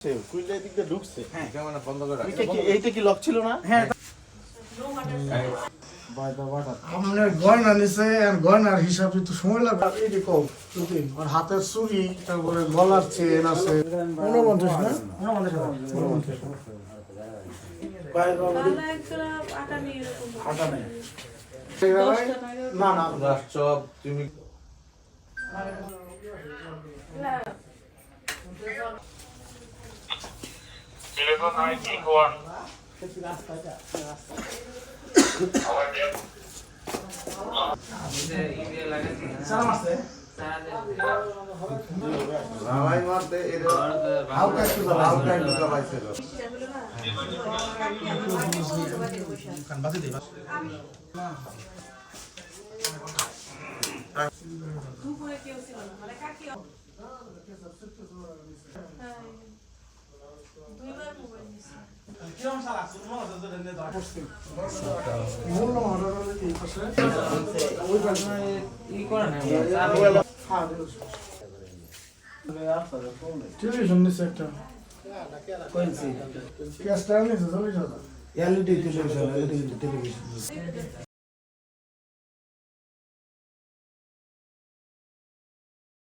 কুইলা এদিক দিয়ে ঢুকছে। হ্যাঁ কেমন বন্ধ করে এইটা কি লক ছিল না? হ্যাঁ আমরা গয়না নিছে আর গয়নার হিসাবে তো সময় লাগবে এই যে কম আর হাতের চুড়ি তারপরে গলার চেন আছে 49 না 49 না না চপ তুমি Telephone 981. সালাম আছে রালাই মারতে এর হালকা একটু হালকা একটু দবাইছিল দুপুরে কেউ ছিল না মানে কাকি দুইবার মোবাইল নিছে মূল্য মহারাজা কি আছে টেলিভিশন নিছে একটা ক্যাস্টার নিছে 40,000 LED টেলিভিশন